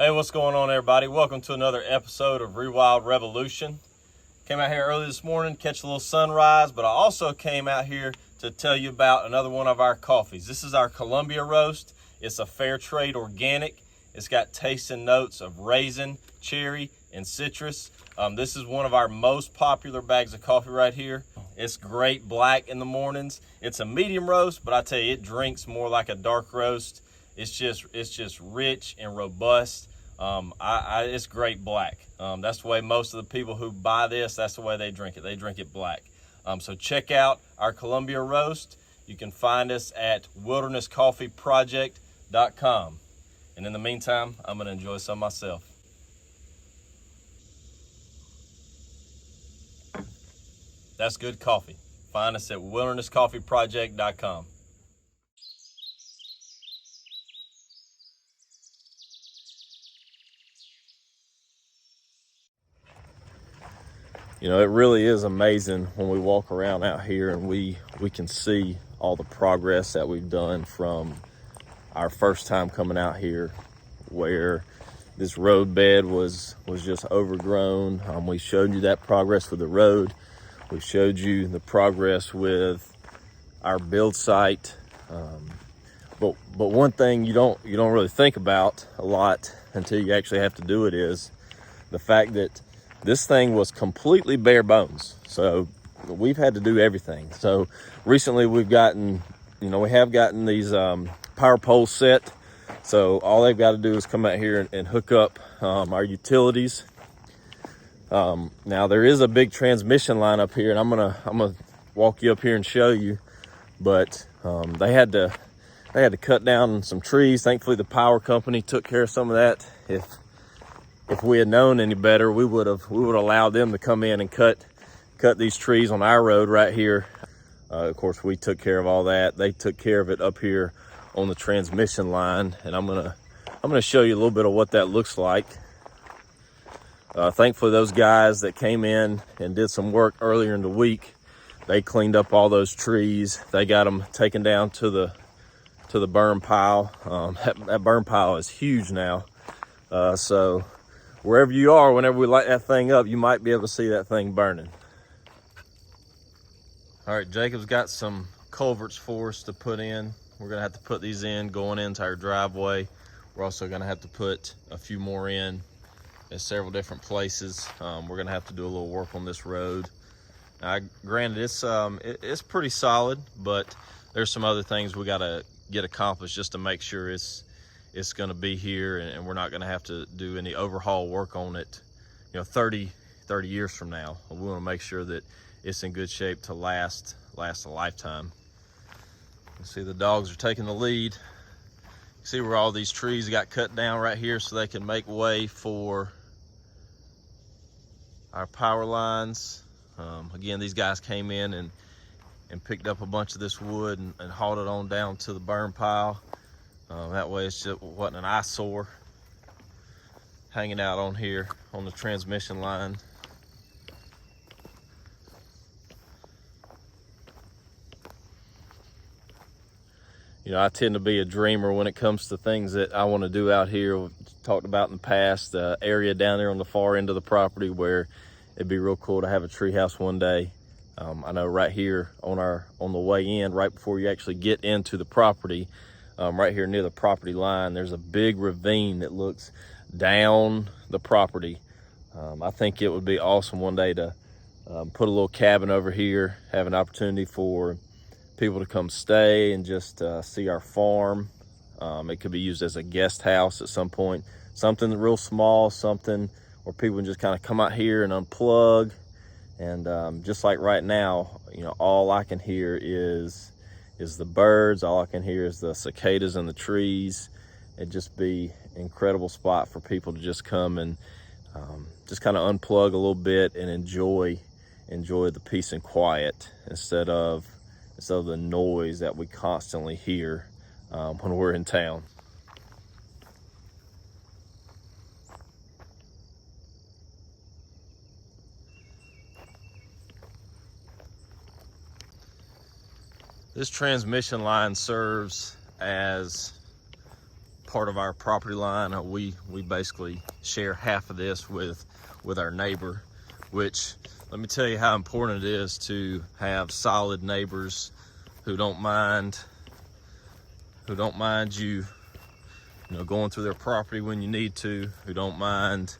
Hey, what's going on, everybody? Welcome to another episode of Rewild Revolution. Came out here early this morning, catch a little sunrise, but I also came out here to tell you about another one of our coffees. This is our Columbia Roast. It's a fair trade organic. It's got tastes and notes of raisin, cherry, and citrus. This is one of our most popular bags of coffee right here. It's great black in the mornings. It's a medium roast, but I tell you, it drinks more like a dark roast. It's just rich and robust. It's great black. That's the way most of the people who buy this, that's the way they drink it. They drink it black. So check out our Columbia Roast. You can find us at wildernesscoffeeproject.com. And in the meantime, I'm gonna enjoy some myself. That's good coffee. Find us at wildernesscoffeeproject.com. You know, it really is amazing when we walk around out here and we can see all the progress that we've done from our first time coming out here, where this road bed was just overgrown. We showed you that progress with the road. We showed you the progress with our build site. But one thing you don't really think about a lot until you actually have to do it is the fact that this thing was completely bare bones. So we've had to do everything. So recently we have gotten these power poles set. So all they've got to do is come out here and hook up our utilities. Now there is a big transmission line up here, and I'm gonna walk you up here and show you. But they had to cut down some trees. Thankfully the power company took care of some of that. If we had known any better, we would have allowed them to come in and cut these trees on our road right here. Of course, we took care of all that. They took care of it up here on the transmission line, and I'm gonna show you a little bit of what that looks like. Thankfully, those guys that came in and did some work earlier in the week, they cleaned up all those trees. They got them taken down to the burn pile. That burn pile is huge now, so wherever you are, whenever we light that thing up, you might be able to see that thing burning. All right, Jacob's got some culverts for us to put in. We're gonna have to put these in going into our driveway. We're also gonna have to put a few more in several different places. We're gonna have to do a little work on this road. Now, granted, it's pretty solid, but there's some other things we gotta get accomplished just to make sure it's going to be here, and we're not going to have to do any overhaul work on it, 30 years from now. We want to make sure that it's in good shape to last a lifetime. You see the dogs are taking the lead. You see where all these trees got cut down right here so they can make way for our power lines. Again, these guys came in and picked up a bunch of this wood and hauled it on down to the burn pile. That way it just wasn't an eyesore hanging out on here on the transmission line. I tend to be a dreamer when it comes to things that I want to do out here. We've talked about in the past, the area down there on the far end of the property where it'd be real cool to have a treehouse one day. I know right here on the way in, right before you actually get into the property, right here near the property line, there's a big ravine that looks down the property. I think it would be awesome one day to put a little cabin over here, have an opportunity for people to come stay and just see our farm. It could be used as a guest house at some point, something real small, something where people can just kind of come out here and unplug. And just like right now, all I can hear is the birds. All I can hear is the cicadas in the trees. It'd just be an incredible spot for people to just come and just kind of unplug a little bit and enjoy the peace and quiet instead of the noise that we constantly hear when we're in town. This transmission line serves as part of our property line. We basically share half of this with our neighbor, which, let me tell you how important it is to have solid neighbors who don't mind you going through their property when you need to, who don't mind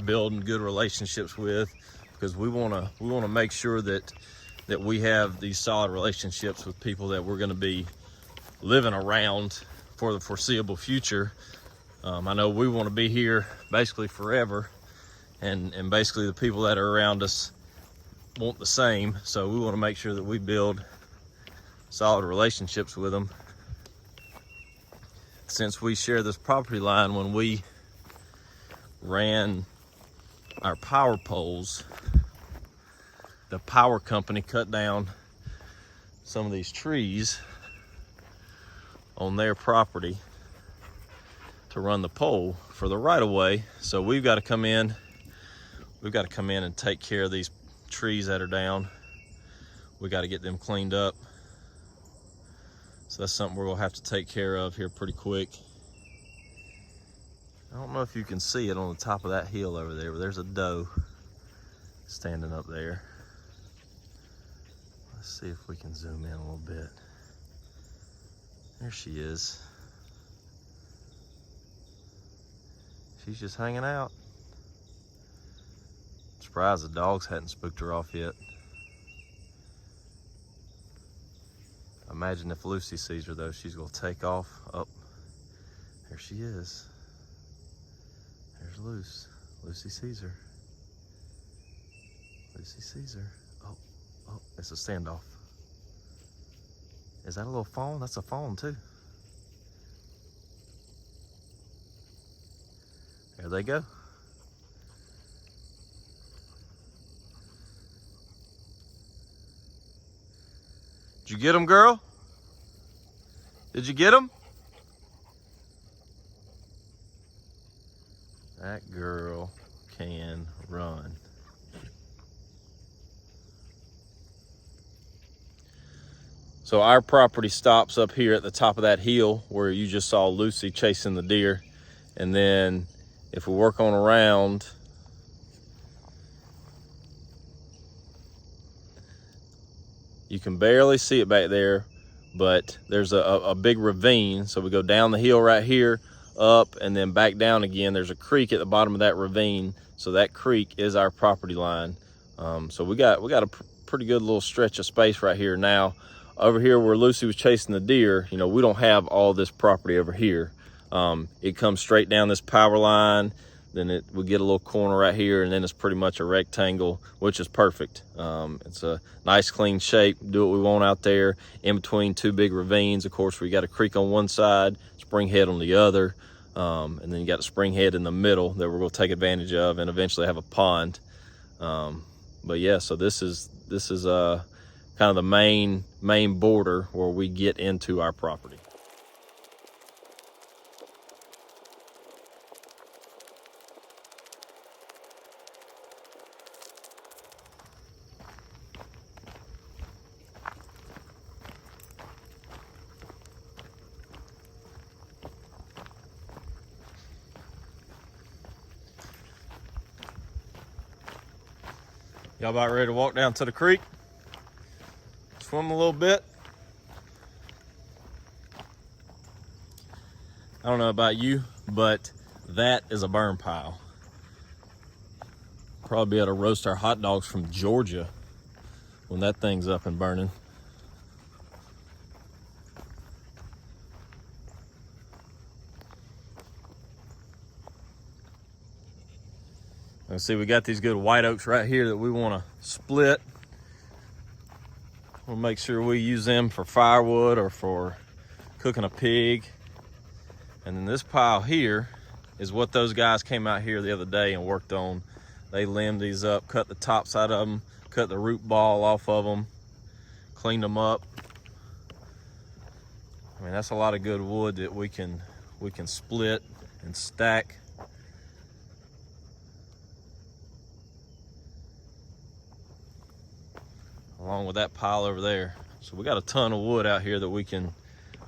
building good relationships with, because we want to make sure that we have these solid relationships with people that we're going to be living around for the foreseeable future. I know we want to be here basically forever, and basically the people that are around us want the same. So we want to make sure that we build solid relationships with them. Since we share this property line, when we ran our power poles, the power company cut down some of these trees on their property to run the pole for the right of way. So we've got to come in and take care of these trees that are down. We got to get them cleaned up. So that's something we're gonna have to take care of here pretty quick. I don't know if you can see it on the top of that hill over there, but there's a doe standing up there. Let's see if we can zoom in a little bit. There she is. She's just hanging out. I'm surprised the dogs hadn't spooked her off yet. Imagine if Lucy sees her though, she's gonna take off. Oh, there she is. There's Lucy sees her. Lucy sees her. Oh, it's a standoff. Is that a little fawn? That's a fawn too. There they go. Did you get them, girl? Did you get them? That girl can run. So our property stops up here at the top of that hill where you just saw Lucy chasing the deer. And then if we work on around, you can barely see it back there, but there's a big ravine. So we go down the hill right here, up, and then back down again. There's a creek at the bottom of that ravine. So that creek is our property line. So we got a pretty good little stretch of space right here. Now, over here where Lucy was chasing the deer, we don't have all this property over here. It comes straight down this power line. Then we get a little corner right here, and then it's pretty much a rectangle, which is perfect. It's a nice clean shape, do what we want out there in between two big ravines. Of course, we got a creek on one side, Spring Head on the other, and then you got a Spring Head in the middle that we're gonna take advantage of and eventually have a pond. But yeah, so this is kind of the main border where we get into our property. Y'all about ready to walk down to the creek? Swim a little bit? I don't know about you, but that is a burn pile. Probably be able to roast our hot dogs from Georgia when that thing's up and burning. Let's see, we got these good white oaks right here that we want to split. We'll make sure we use them for firewood or for cooking a pig. And then this pile here is what those guys came out here the other day and worked on. They limbed these up, cut the top side of them, cut the root ball off of them, cleaned them up. I mean, that's a lot of good wood that we can split and stack. Along with that pile over there. So we got a ton of wood out here that we can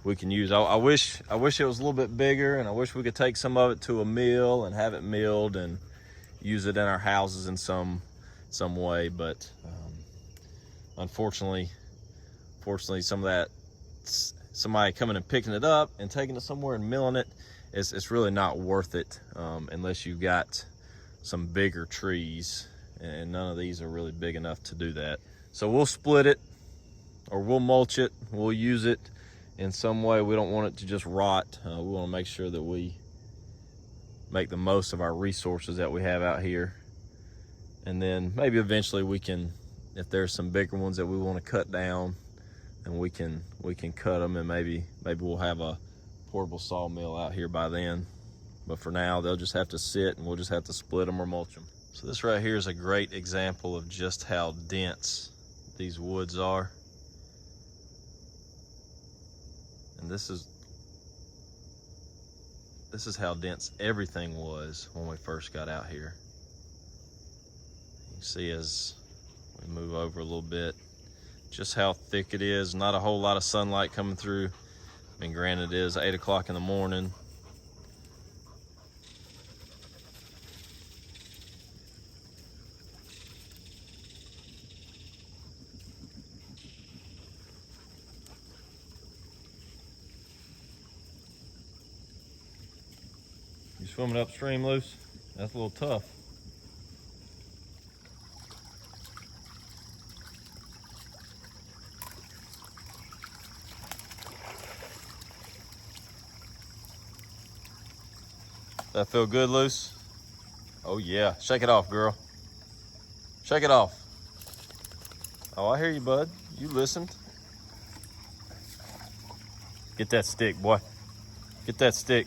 we can use. I wish it was a little bit bigger, and I wish we could take some of it to a mill and have it milled and use it in our houses in some way. But unfortunately, some of that, somebody coming and picking it up and taking it somewhere and milling it, it's really not worth it unless you've got some bigger trees, and none of these are really big enough to do that. So we'll split it, or we'll mulch it. We'll use it in some way. We don't want it to just rot. We want to make sure that we make the most of our resources that we have out here. And then maybe eventually we can, if there's some bigger ones that we want to cut down, and we can cut them, and maybe we'll have a portable sawmill out here by then. But for now, they'll just have to sit, and we'll just have to split them or mulch them. So this right here is a great example of just how dense these woods are. And this is how dense everything was when we first got out here. You can see as we move over a little bit, just how thick it is. Not a whole lot of sunlight coming through. I mean, granted, it is 8 o'clock in the morning. You swimming upstream, Luce? That's a little tough. That feel good, Luce? Oh yeah, shake it off, girl. Shake it off. Oh, I hear you, bud. You listened. Get that stick, boy. Get that stick.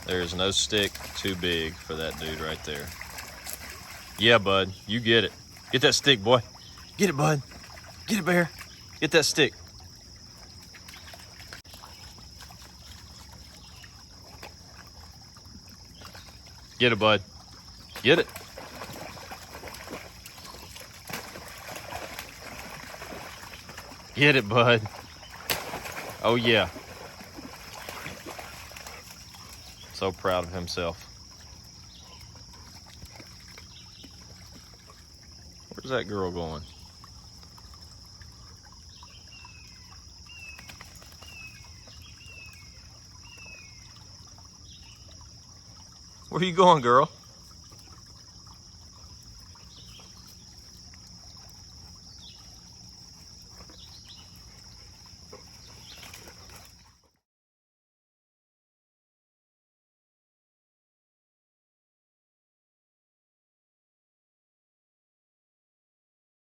There is no stick too big for that dude right there. Yeah, bud, you get it. Get that stick, boy. Get it, bud. Get it, bear. Get that stick. Get it, bud. Get it. Get it, bud. Oh, yeah. So proud of himself. Where's that girl going? Where are you going, girl?